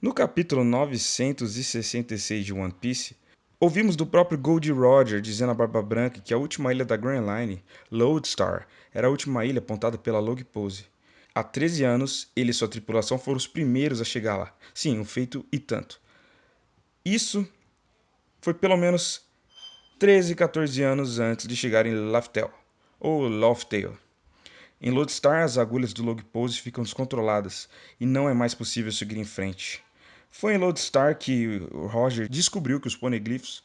No capítulo 966 de One Piece, ouvimos do próprio Gold Roger dizendo a Barba Branca que a última ilha da Grand Line, Lodestar, era a última ilha apontada pela Log Pose. Há 13 anos, ele e sua tripulação foram os primeiros a chegar lá. Sim, um feito e tanto. Isso foi pelo menos 13, 14 anos antes de chegar em Laftel, ou Loftail. Em Lodestar, as agulhas do Log Pose ficam descontroladas e não é mais possível seguir em frente. Foi em Lodestar que Roger descobriu que os poneglyphs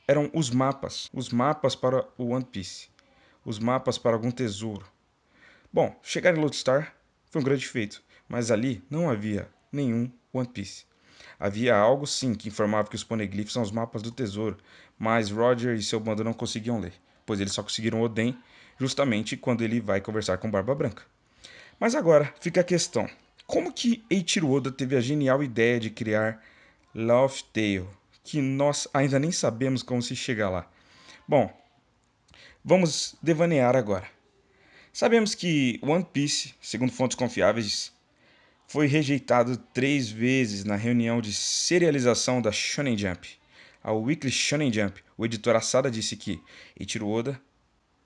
eram os mapas para o One Piece, os mapas para algum tesouro. Bom, chegar em Lodestar foi um grande feito, mas ali não havia nenhum One Piece. Havia algo sim que informava que os poneglyphs são os mapas do tesouro, mas Roger e seu bando não conseguiam ler, pois eles só conseguiram Oden justamente quando ele vai conversar com Barba Branca. Mas agora fica a questão: como que Eiichiro Oda teve a genial ideia de criar Laugh Tale, que nós ainda nem sabemos como se chega lá? Bom, vamos devanear agora. Sabemos que One Piece, segundo fontes confiáveis, foi rejeitado 3 vezes na reunião de serialização da Shonen Jump. Ao Weekly Shonen Jump, o editor Asada disse que Eiichiro Oda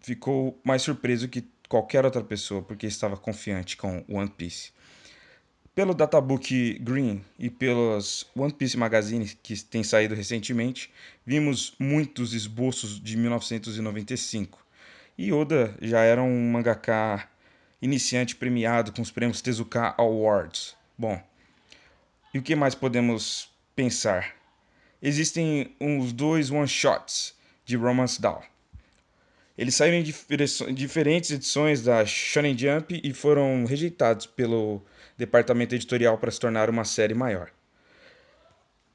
ficou mais surpreso que qualquer outra pessoa porque estava confiante com One Piece. Pelo Databook Green e pelas One Piece Magazine que tem saído recentemente, vimos muitos esboços de 1995. E Oda já era um mangaka iniciante premiado com os prêmios Tezuka Awards. Bom, e o que mais podemos pensar? Existem uns dois one-shots de Romance Down. Eles saíram em diferentes edições da Shonen Jump e foram rejeitados pelo departamento editorial para se tornar uma série maior.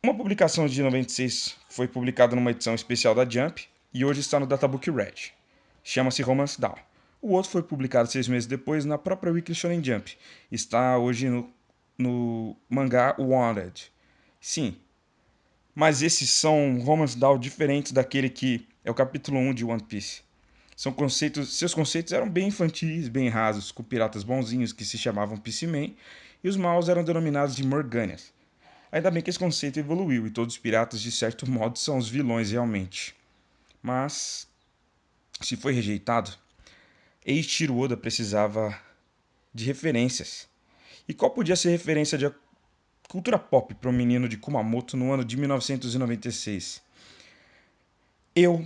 Uma publicação de 96 foi publicada numa edição especial da Jump e hoje está no Databook Red. Chama-se Romance Down. O outro foi publicado 6 meses depois na própria Weekly Shonen Jump. Está hoje no mangá Wanted. Sim, mas esses são Romance Down diferentes daquele que é o capítulo 1 de One Piece. Seus conceitos eram bem infantis, bem rasos, com piratas bonzinhos que se chamavam Peacemen e os maus eram denominados de Morganias. Ainda bem que esse conceito evoluiu e todos os piratas, de certo modo, são os vilões realmente. Mas, se foi rejeitado, Eiichiro Oda precisava de referências. E qual podia ser referência de cultura pop para um menino de Kumamoto no ano de 1996? Eu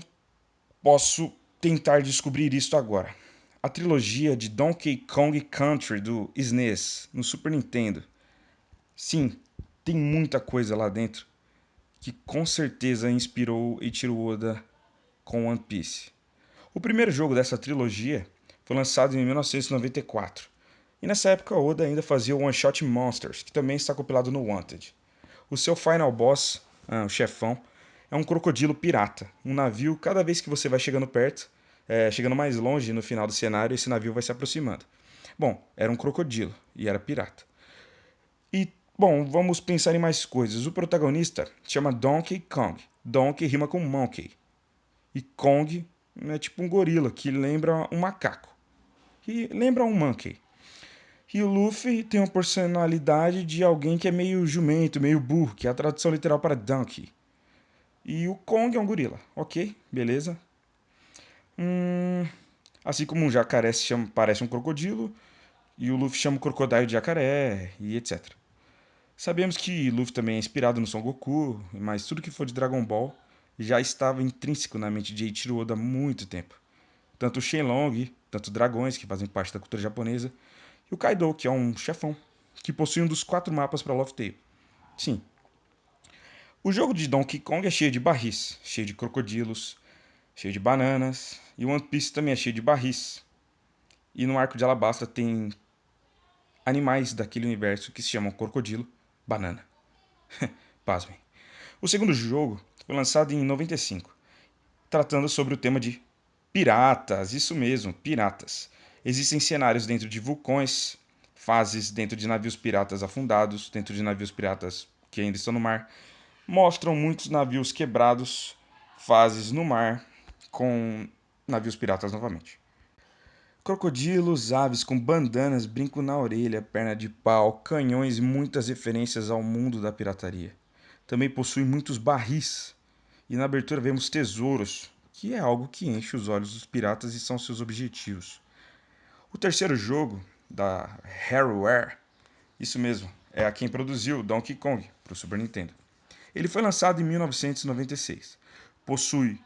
posso tentar descobrir isto agora. A trilogia de Donkey Kong Country do SNES no Super Nintendo. Sim, tem muita coisa lá dentro que com certeza inspirou Eiichiro Oda com One Piece. O primeiro jogo dessa trilogia foi lançado em 1994. E nessa época Oda ainda fazia o One Shot Monsters, que também está compilado no Wanted. O seu final boss, o chefão, é um crocodilo pirata. Um navio, cada vez que você vai chegando perto, chegando mais longe no final do cenário, esse navio vai se aproximando. Bom, era um crocodilo e era pirata. E, bom, vamos pensar em mais coisas. O protagonista chama Donkey Kong. Donkey rima com Monkey. E Kong é tipo um gorila que lembra um macaco. Que lembra um monkey. E o Luffy tem uma personalidade de alguém que é meio jumento, meio burro, que é a tradução literal para donkey. E o Kong é um gorila. Ok, beleza. Assim como um jacaré parece um crocodilo, e o Luffy chama o crocodilo de jacaré, e etc. Sabemos que Luffy também é inspirado no Son Goku, mas tudo que for de Dragon Ball já estava intrínseco na mente de Eiichiro Oda há muito tempo. Tanto o Shenlong, tanto dragões, que fazem parte da cultura japonesa, e o Kaido, que é um chefão, que possui um dos 4 mapas para Laugh Tale. Sim, o jogo de Donkey Kong é cheio de barris, cheio de crocodilos, cheio de bananas, e One Piece também é cheio de barris. E no arco de Alabasta tem animais daquele universo que se chamam crocodilo, banana. Pasmem. O segundo jogo foi lançado em 95, tratando sobre o tema de piratas, isso mesmo, piratas. Existem cenários dentro de vulcões, fases dentro de navios piratas afundados, dentro de navios piratas que ainda estão no mar. Mostram muitos navios quebrados, fases no mar com navios piratas novamente. Crocodilos, aves com bandanas, brinco na orelha, perna de pau, canhões e muitas referências ao mundo da pirataria. Também possui muitos barris. E na abertura vemos tesouros, que é algo que enche os olhos dos piratas e são seus objetivos. O terceiro jogo, da Rareware, isso mesmo, é a quem produziu Donkey Kong para o Super Nintendo. Ele foi lançado em 1996. Possui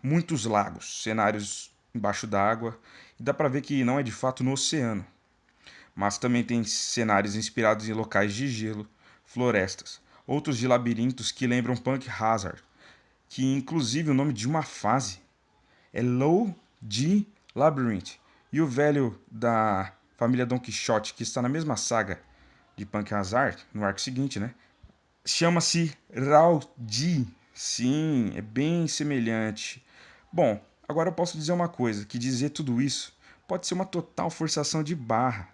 muitos lagos, cenários embaixo d'água, e dá pra ver que não é de fato no oceano, mas também tem cenários inspirados em locais de gelo, florestas, outros de labirintos que lembram Punk Hazard, que inclusive o nome de uma fase é Low G Labyrinth. E o velho da família Don Quixote, que está na mesma saga de Punk Hazard, no arco seguinte, né? Chama-se Raldi. Sim, é bem semelhante. Bom, agora eu posso dizer uma coisa, que dizer tudo isso pode ser uma total forçação de barra.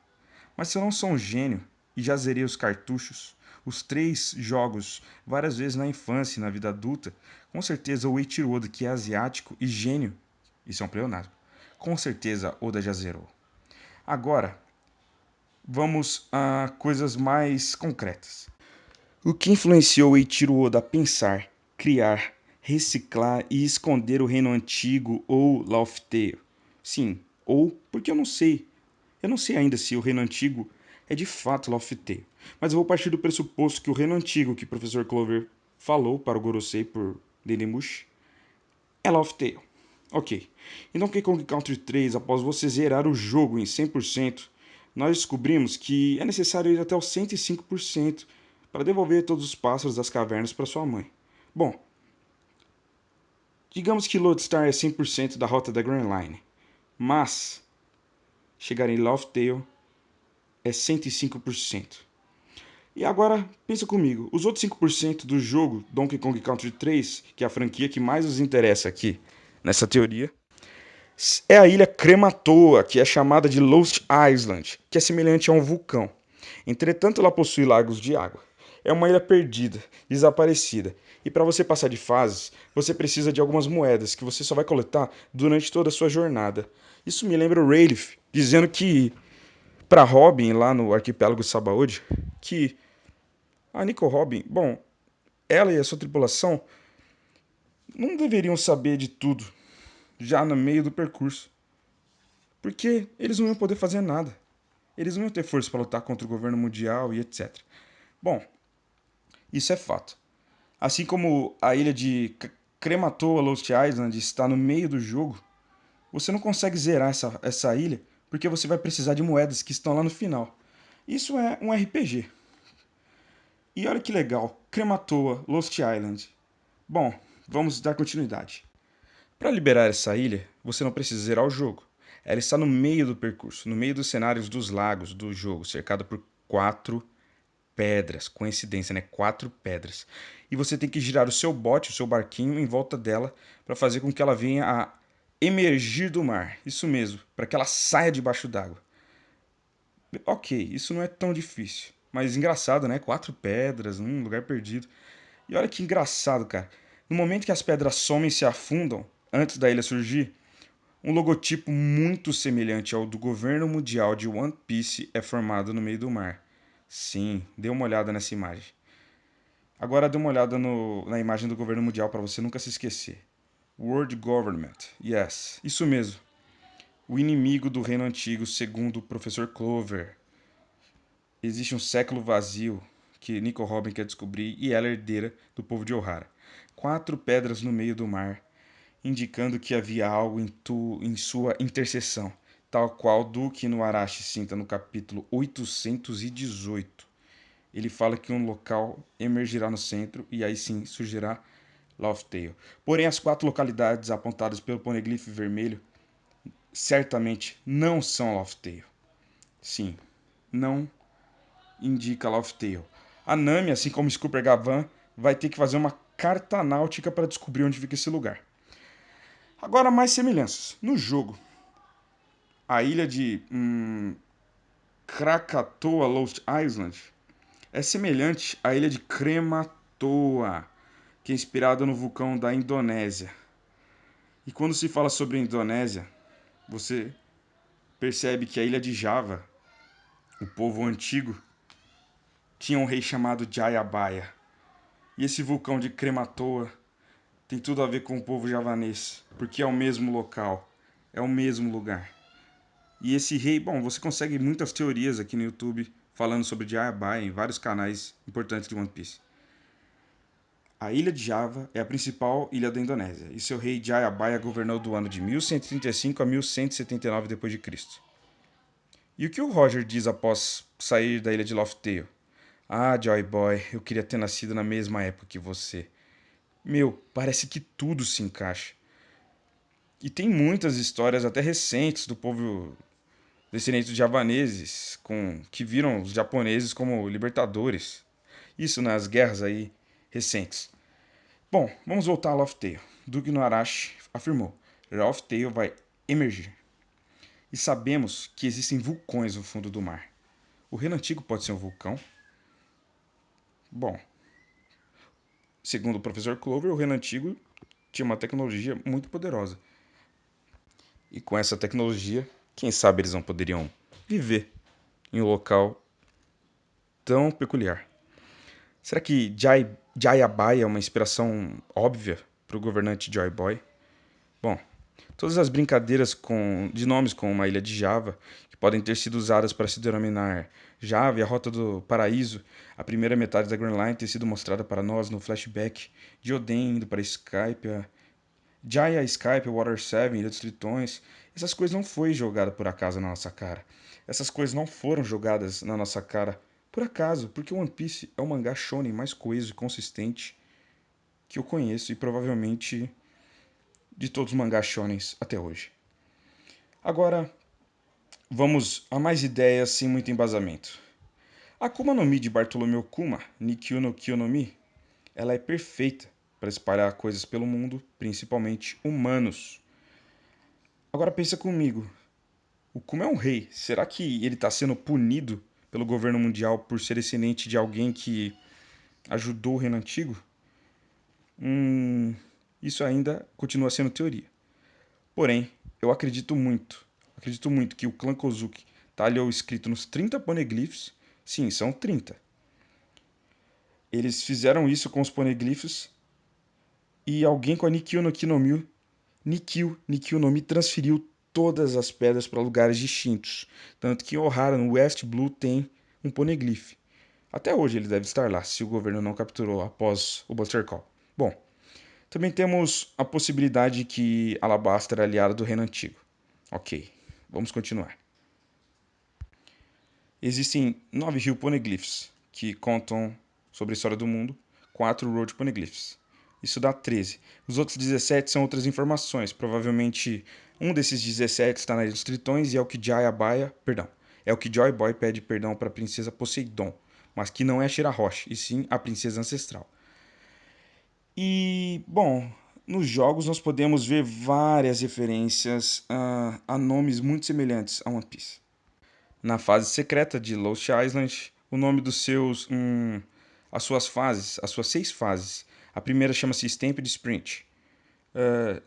Mas se eu não sou um gênio e já zerei os cartuchos, os 3 jogos, várias vezes na infância e na vida adulta, com certeza o Eiichiro Oda, que é asiático e gênio, isso é um pleonasmo, com certeza Oda já zerou. Agora, vamos a coisas mais concretas. O que influenciou Eiichiro Oda a pensar, criar, reciclar e esconder o Reino Antigo ou Laugh Tale? Sim, ou porque eu não sei. Eu não sei ainda se o Reino Antigo é de fato Laugh Tale, mas eu vou partir do pressuposto que o Reino Antigo que o Professor Clover falou para o Gorosei por Dendemushi é Laugh Tale. Ok, em Donkey Kong Country 3, após você zerar o jogo em 100%, nós descobrimos que é necessário ir até os 105% para devolver todos os pássaros das cavernas para sua mãe. Bom, digamos que Lodestar é 100% da rota da Grand Line, mas chegar em Laugh Tale é 105%. E agora, pensa comigo, os outros 5% do jogo Donkey Kong Country 3, que é a franquia que mais nos interessa aqui nessa teoria, é a ilha Krematoa, que é chamada de Lost Island, que é semelhante a um vulcão. Entretanto, ela possui lagos de água. É uma ilha perdida, desaparecida. E para você passar de fases, você precisa de algumas moedas que você só vai coletar durante toda a sua jornada. Isso me lembra o Rayleigh dizendo que para Robin lá no arquipélago Sabaody, que a Nico Robin, bom, ela e a sua tripulação não deveriam saber de tudo já no meio do percurso, porque eles não iam poder fazer nada. Eles não iam ter força para lutar contra o governo mundial e etc. Bom, isso é fato. Assim como a ilha de Krematoa Lost Island está no meio do jogo, você não consegue zerar essa ilha porque você vai precisar de moedas que estão lá no final. Isso é um RPG. E olha que legal, Krematoa Lost Island. Bom, vamos dar continuidade. Para liberar essa ilha, você não precisa zerar o jogo. Ela está no meio do percurso, no meio dos cenários dos lagos do jogo, cercado por 4 pedras. Coincidência, né? 4 pedras. E você tem que girar o seu bote, o seu barquinho, em volta dela para fazer com que ela venha a emergir do mar. Isso mesmo, para que ela saia debaixo d'água. Ok, isso não é tão difícil. Mas engraçado, né? 4 pedras, num lugar perdido. E olha que engraçado, cara. No momento que as pedras somem e se afundam, antes da ilha surgir, um logotipo muito semelhante ao do governo mundial de One Piece é formado no meio do mar. Sim, dê uma olhada nessa imagem. Agora dê uma olhada na imagem do governo mundial para você nunca se esquecer. World Government. Yes, isso mesmo. O inimigo do reino antigo, segundo o professor Clover. Existe um século vazio que Nico Robin quer descobrir e ela é herdeira do povo de Ohara. 4 pedras no meio do mar, indicando que havia algo em sua intercessão, tal qual Duque no Arashi Sinta no capítulo 818. Ele fala que um local emergirá no centro e aí sim surgirá Laugh Tale. Porém, as 4 localidades apontadas pelo poneglyph vermelho certamente não são Laugh Tale. Sim, não indica Laugh Tale. A Nami, assim como Scooper Gavan, vai ter que fazer uma carta náutica para descobrir onde fica esse lugar. Agora, mais semelhanças. No jogo, a ilha de Krakatoa Lost Island é semelhante à ilha de Krematoa, que é inspirada no vulcão da Indonésia. E quando se fala sobre a Indonésia, você percebe que a ilha de Java, o povo antigo, tinha um rei chamado Jayabaya. E esse vulcão de Krakatoa tem tudo a ver com o povo javanês, porque é o mesmo local, é o mesmo lugar. E esse rei, bom, você consegue muitas teorias aqui no YouTube falando sobre Jayabaya em vários canais importantes de One Piece. A ilha de Java é a principal ilha da Indonésia, e seu rei Jayabaya governou do ano de 1135 a 1179 d.C. E o que o Roger diz após sair da ilha de Laugh Tale? Ah, Joy Boy, eu queria ter nascido na mesma época que você. Meu, parece que tudo se encaixa. E tem muitas histórias até recentes do povo descendente de javaneses que viram os japoneses como libertadores. Isso nas guerras aí recentes. Bom, vamos voltar a Laugh Tale. Duke no Arashi afirmou: Laugh Tale vai emergir. E sabemos que existem vulcões no fundo do mar. O Reino Antigo pode ser um vulcão? Bom, segundo o professor Clover, o Reino Antigo tinha uma tecnologia muito poderosa. E com essa tecnologia, quem sabe eles não poderiam viver em um local tão peculiar. Será que Jayabaya é uma inspiração óbvia para o governante Joy Boy? Bom, todas as brincadeiras de nomes com uma ilha de Java, que podem ter sido usadas para se denominar Java e a Rota do Paraíso, a primeira metade da Grand Line ter sido mostrada para nós no flashback de Oden indo para Skype, Jaya Skype, Water 7, Ilha dos Tritões, essas coisas não foi jogada por acaso na nossa cara. Essas coisas não foram jogadas na nossa cara por acaso, porque One Piece é o mangá shonen mais coeso e consistente que eu conheço e provavelmente de todos os mangás shonens até hoje. Agora, vamos a mais ideias sem muito embasamento. A Akuma no Mi de Bartolomeu Kuma, Nikkyu no Kyo no Mi, ela é perfeita para espalhar coisas pelo mundo, principalmente humanos. Agora pensa comigo, o Kuma é um rei. Será que ele está sendo punido pelo governo mundial por ser descendente de alguém que ajudou o reino antigo? Isso ainda continua sendo teoria. Porém, eu acredito muito que o clã Kozuki talhou escrito nos 30 poneglyphs. Sim, são 30. Eles fizeram isso com os poneglyphs e alguém com a Nikkyu no Kinomiya, Nikkyu no Mi transferiu todas as pedras para lugares distintos. Tanto que em Ohara, no West Blue, tem um poneglyph. Até hoje ele deve estar lá, se o governo não capturou após o Buster Call. Bom, também temos a possibilidade que Alabasta era aliada do reino antigo. Ok, vamos continuar. Existem 9 Rio Poneglyphs, que contam sobre a história do mundo, 4 Road Poneglyphs. Isso dá 13. Os outros 17 são outras informações. Provavelmente um desses 17 está na Ilha dos Tritões e é o que é o que Joy Boy pede perdão para a princesa Poseidon, mas que não é a Shirahoshi, e sim a princesa ancestral. E, bom, nos jogos nós podemos ver várias referências a nomes muito semelhantes a One Piece. Na fase secreta de Lost Island, o nome dos seus. As suas fases, as suas 6 fases. A primeira chama-se Stampede Sprint.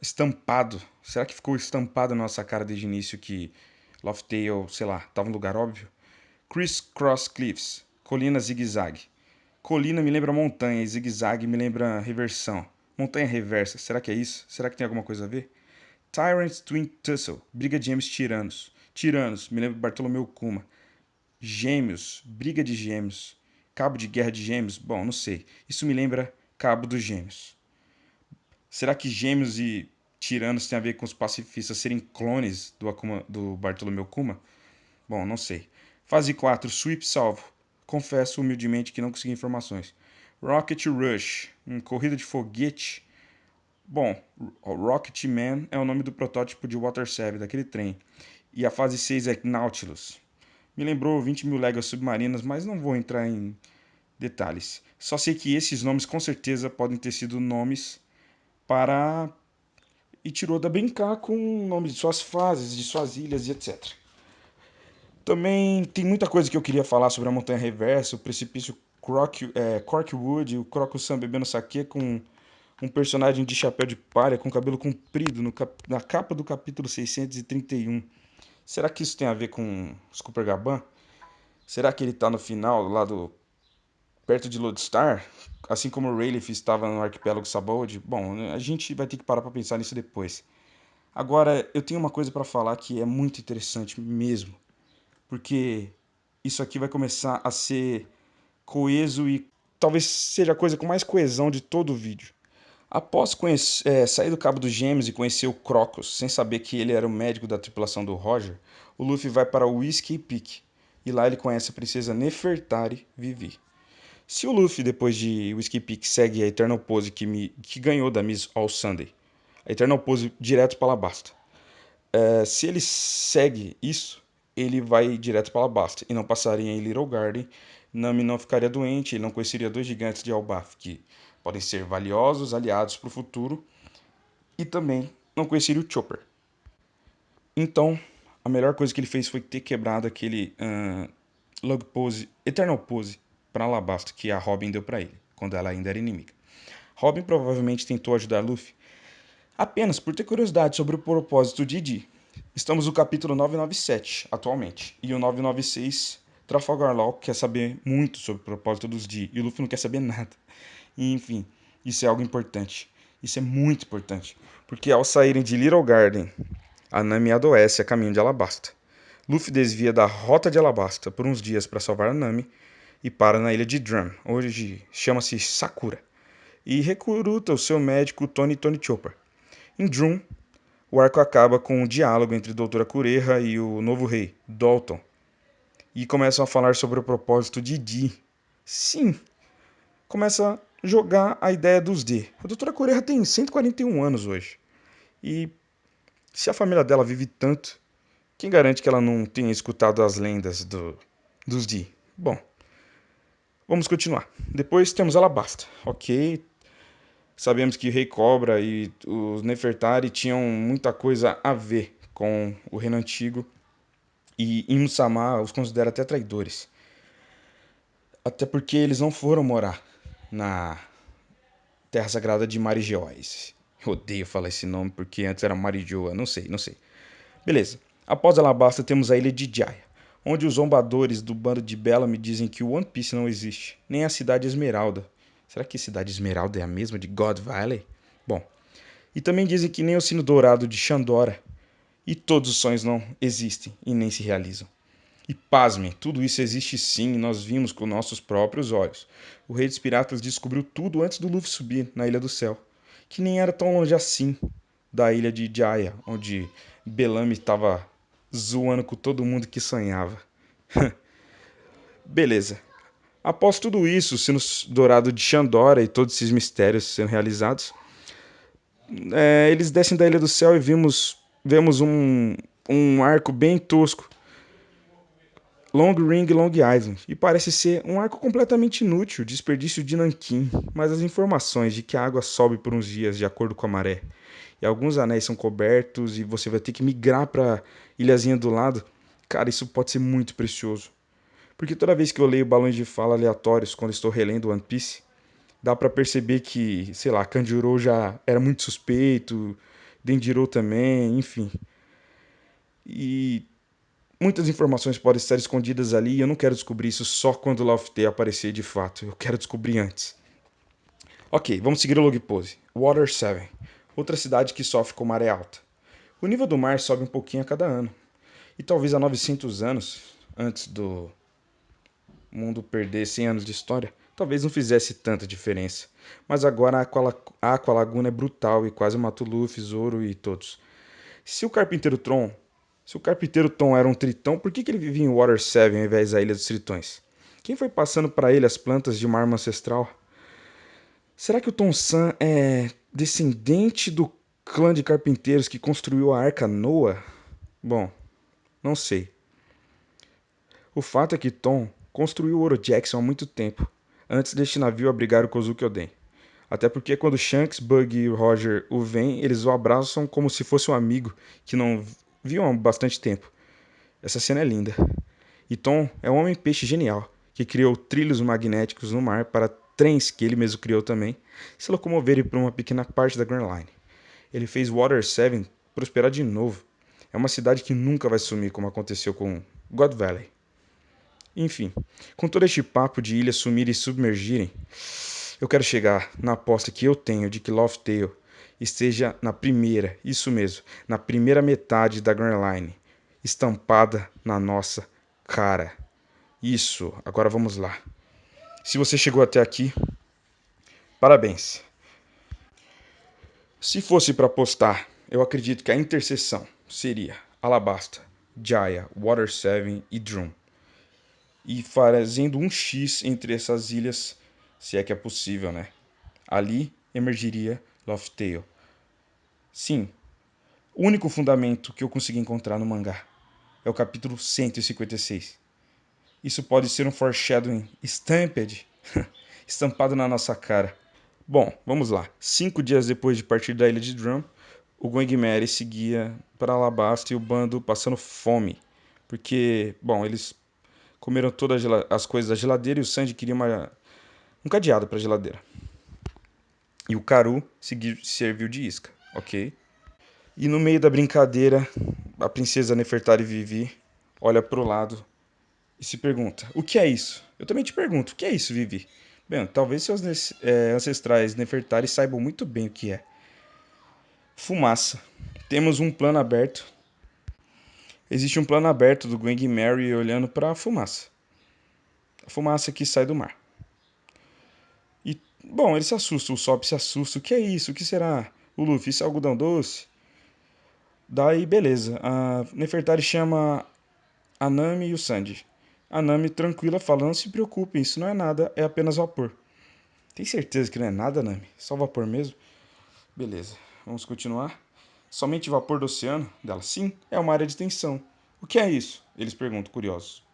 Estampado. Será que ficou estampado na nossa cara desde o início que Laugh Tale, sei lá, estava um lugar óbvio? Criss Cross Cliffs. Colina zigue-zague. Colina me lembra montanha e zigue-zague me lembra reversão. Montanha reversa, será que é isso? Será que tem alguma coisa a ver? Tyrant's Twin Tussle, briga de gêmeos tiranos. Tiranos, me lembra Bartolomeu Kuma. Gêmeos, briga de gêmeos. Cabo de guerra de gêmeos? Bom, não sei. Isso me lembra Cabo dos Gêmeos. Será que gêmeos e tiranos têm a ver com os pacifistas serem clones do Bartolomeu Kuma? Bom, não sei. Fase 4, Sweep Salvo. Confesso humildemente que não consegui informações. Rocket Rush, corrida de foguete. Bom, Rocket Man é o nome do protótipo de Water 7, daquele trem. E a fase 6 é Nautilus. Me lembrou 20 mil léguas submarinas, mas não vou entrar em detalhes. Só sei que esses nomes com certeza podem ter sido nomes para Ichiroda brincar com o nome de suas fases, de suas ilhas e etc. Também tem muita coisa que eu queria falar sobre a Montanha Reversa, o precipício Corkwood, o Croco-san bebendo saquê com um personagem de chapéu de palha com cabelo comprido na capa do capítulo 631. Será que isso tem a ver com os Cooper Gaban? Será que ele tá no final, lá do perto de Lodestar? Assim como o Rayleigh estava no arquipélago Sabaody? Bom, a gente vai ter que parar pra pensar nisso depois. Agora, eu tenho uma coisa pra falar que é muito interessante mesmo, porque isso aqui vai começar a ser coeso e talvez seja a coisa com mais coesão de todo o vídeo. Após sair do Cabo dos Gêmeos e conhecer o Crocus, sem saber que ele era o médico da tripulação do Roger, o Luffy vai para o Whiskey Peak, e lá ele conhece a princesa Nefertari Vivi. Se o Luffy, depois de Whiskey Peak, segue a Eternal Pose que ganhou da Miss All Sunday, a Eternal Pose direto para Alabasta. Se ele segue isso, ele vai direto para Alabasta e não passaria em Little Garden. Nami não ficaria doente, ele não conheceria dois gigantes de Elbaf que podem ser valiosos aliados para o futuro, e também não conheceria o Chopper. Então, a melhor coisa que ele fez foi ter quebrado aquele Log Pose, Eternal Pose para Alabasta que a Robin deu para ele, quando ela ainda era inimiga. Robin provavelmente tentou ajudar Luffy apenas por ter curiosidade sobre o propósito de Dee. Estamos no capítulo 997 atualmente, e o 996 Trafalgar Law quer saber muito sobre o propósito dos Dee, e o Luffy não quer saber nada. E, enfim, isso é algo importante. Isso é muito importante, porque ao saírem de Little Garden, a Nami adoece a caminho de Alabasta. Luffy desvia da rota de Alabasta por uns dias para salvar a Nami e para na ilha de Drum, hoje chama-se Sakura, e recruta o seu médico Tony Chopper. Em Drum, o arco acaba com um diálogo entre Doutora Kureha e o novo rei, Dalton, e começam a falar sobre o propósito de Dee. Sim, começa a jogar a ideia dos D. A Doutora Kureha tem 141 anos hoje, e se a família dela vive tanto, quem garante que ela não tenha escutado as lendas dos D? Bom, vamos continuar. Depois temos Alabasta, ok? Sabemos que o Rei Cobra e os Nefertari tinham muita coisa a ver com o reino antigo, e Imu-sama os considera até traidores. Até porque eles não foram morar na Terra Sagrada de Marigeois. Eu odeio falar esse nome porque antes era Marijoa, não sei, não sei. Beleza. Após Alabasta temos a ilha de Jaya, onde os zombadores do bando de Bellamy dizem que o One Piece não existe, nem a cidade Esmeralda. Será que a cidade Esmeralda é a mesma de God Valley? Bom, e também dizem que nem o sino dourado de Shandora e todos os sonhos não existem e nem se realizam. E pasmem, tudo isso existe sim e nós vimos com nossos próprios olhos. O Rei dos Piratas descobriu tudo antes do Luffy subir na Ilha do Céu, que nem era tão longe assim da ilha de Jaya, onde Bellamy estava zoando com todo mundo que sonhava. Beleza. Após tudo isso, o sino dourado de Shandora e todos esses mistérios sendo realizados, eles descem da Ilha do Céu e vemos um arco bem tosco, Long Ring Long Island, e parece ser um arco completamente inútil, desperdício de nanquim, mas as informações de que a água sobe por uns dias de acordo com a maré, e alguns anéis são cobertos e você vai ter que migrar para ilhazinha do lado, cara, isso pode ser muito precioso. Porque toda vez que eu leio balões de fala aleatórios quando estou relendo One Piece, dá pra perceber que, sei lá, Kanjuro já era muito suspeito, Denjiro também, enfim. E muitas informações podem estar escondidas ali e eu não quero descobrir isso só quando o Laufey aparecer de fato, eu quero descobrir antes. Ok, vamos seguir o log pose. Water 7, outra cidade que sofre com maré alta. O nível do mar sobe um pouquinho a cada ano, e talvez há 900 anos, antes do mundo perder 100 anos de história, talvez não fizesse tanta diferença. Mas agora a Aqualaguna é brutal e quase matou Luffy, Zoro e todos. Se o Carpinteiro Tron, se o Carpinteiro Tom era um tritão, por que ele vivia em Water 7 ao invés da Ilha dos Tritões? Quem foi passando para ele as plantas de uma arma ancestral? Será que o Tom San é descendente do clã de carpinteiros que construiu a Arca Noah? Bom, não sei. O fato é que Tom construiu o Oro Jackson há muito tempo, antes deste navio abrigar o Kozuki Oden. Até porque quando Shanks, Bug e Roger o veem, eles o abraçam como se fosse um amigo que não viam há bastante tempo. Essa cena é linda. E Tom é um homem-peixe genial, que criou trilhos magnéticos no mar para trens que ele mesmo criou também, se locomoverem por uma pequena parte da Grand Line. Ele fez Water 7 prosperar de novo. É uma cidade que nunca vai sumir, como aconteceu com God Valley. Enfim, com todo este papo de ilhas sumirem e submergirem, eu quero chegar na aposta que eu tenho de que Lost Tale esteja na primeira, isso mesmo, na primeira metade da Grand Line, estampada na nossa cara. Isso, agora vamos lá. Se você chegou até aqui, parabéns. Se fosse para apostar, eu acredito que a interseção seria Alabasta, Jaya, Water 7 e Drum. E fazendo um X entre essas ilhas, se é que é possível, né? Ali emergiria Lost Tale. Sim, o único fundamento que eu consegui encontrar no mangá é o capítulo 156. Isso pode ser um foreshadowing stamped, estampado na nossa cara. Bom, vamos lá. 5 dias depois de partir da ilha de Drum, o Gwangmere seguia para Alabasta e o bando passando fome. Porque, bom, eles comeram todas as coisas da geladeira e o Sanji queria um cadeado para a geladeira. E o Karu serviu de isca, ok? E no meio da brincadeira, a princesa Nefertari Vivi olha pro lado e se pergunta: o que é isso? Eu também te pergunto: o que é isso, Vivi? Bem, talvez seus ancestrais Nefertari saibam muito bem o que é. Fumaça. Temos um plano aberto. Existe um plano aberto do Gwangmare olhando para a fumaça. A fumaça que sai do mar. E, bom, ele se assusta, o Sop se assusta. O que é isso? O que será? O Luffy, isso é algodão doce? Daí, beleza. A Nefertari chama a Nami e o Sanji. A Nami, tranquila, fala: não se preocupem, isso não é nada, é apenas vapor. Tem certeza que não é nada, Nami? Só vapor mesmo? Beleza, vamos continuar. Somente vapor do oceano? Dela, sim, é uma área de tensão. O que é isso? Eles perguntam, curiosos.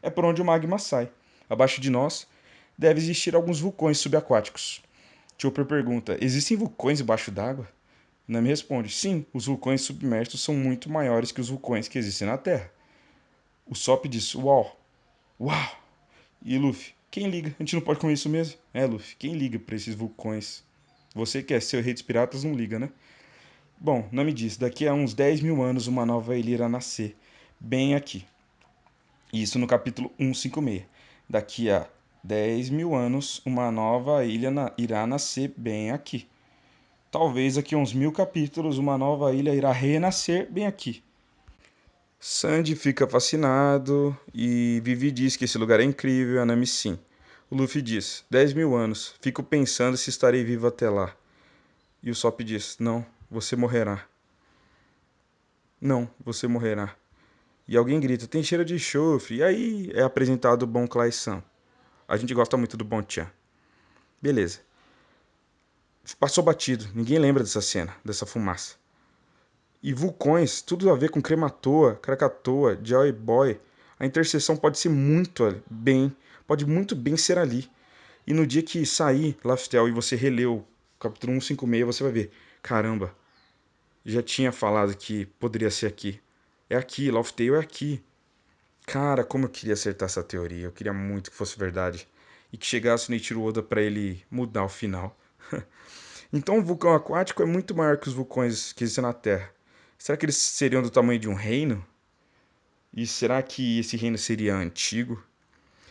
É por onde o magma sai. Abaixo de nós, deve existir alguns vulcões subaquáticos. Chopper pergunta: existem vulcões embaixo d'água? Nami responde: sim, os vulcões submersos são muito maiores que os vulcões que existem na Terra. O Sop diz: uau, uau. E Luffy: quem liga? A gente não pode comer isso mesmo? É, Luffy, quem liga pra esses vulcões? Você que é seu rei dos piratas não liga, né? Bom, Nami diz: daqui a uns 10 mil anos uma nova ilha irá nascer. Bem aqui. Isso no capítulo 156. Daqui a 10 mil anos uma nova ilha irá nascer bem aqui. Talvez daqui a uns 1000 capítulos uma nova ilha irá renascer bem aqui. Sandy fica fascinado e Vivi diz que esse lugar é incrível e a Nami sim. O Luffy diz: 10 mil anos, fico pensando se estarei vivo até lá. E o Sop diz: não, você morrerá. Não, você morrerá. E alguém grita: tem cheiro de enxofre. E aí é apresentado o Bon Clay-san. A gente gosta muito do Bon Chan. Beleza. Passou batido, ninguém lembra dessa cena, dessa fumaça. E vulcões, tudo a ver com Krematoa, Krakatoa, Joy Boy. A interseção pode ser pode muito bem ser ali. E no dia que sair Laftel e você releu o capítulo 156, você vai ver, caramba, já tinha falado que poderia ser aqui. É aqui, Laftel é aqui. Cara, como eu queria acertar essa teoria. Eu queria muito que fosse verdade. E que chegasse o Neiichiro Oda pra ele mudar o final. Então o vulcão aquático é muito maior que os vulcões que existem na Terra. Será que eles seriam do tamanho de um reino? E será que esse reino seria antigo?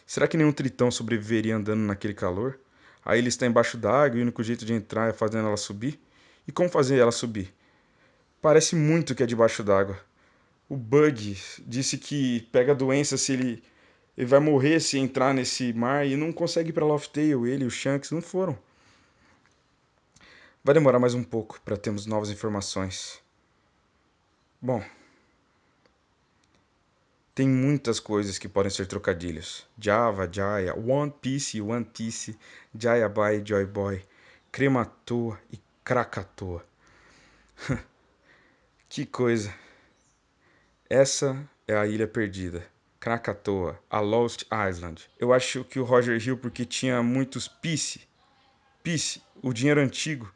Será que nenhum tritão sobreviveria andando naquele calor? Aí ele está embaixo d'água e o único jeito de entrar é fazendo ela subir? E como fazer ela subir? Parece muito que é debaixo d'água. O Bug disse que pega doença se ele vai morrer se entrar nesse mar e não consegue ir pra Laugh Tale. Ele e o Shanks não foram. Vai demorar mais um pouco para termos novas informações. Bom, tem muitas coisas que podem ser trocadilhos. Java, Jaya, One Piece, One Piece, Jaya Boy, Joy Boy, Crematoa e Krakatoa. Que coisa. Essa é a Ilha Perdida. Krakatoa, a Lost Island. Eu acho que o Roger riu porque tinha muitos Piece. Piece, o dinheiro antigo,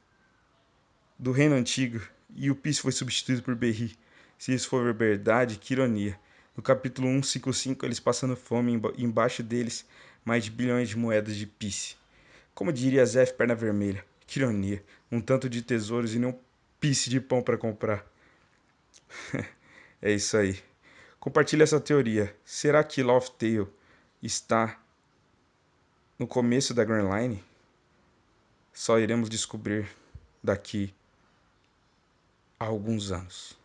do reino antigo. E o Piece foi substituído por Berry. Se isso for verdade, que ironia. No capítulo 155, eles passando fome e embaixo deles mais de bilhões de moedas de Piece. Como diria Zef Perna Vermelha, que ironia. Um tanto de tesouros e nem um Piece de pão para comprar. É isso aí. Compartilhe essa teoria. Será que Laugh Tale está no começo da Grand Line? Só iremos descobrir daqui a alguns anos.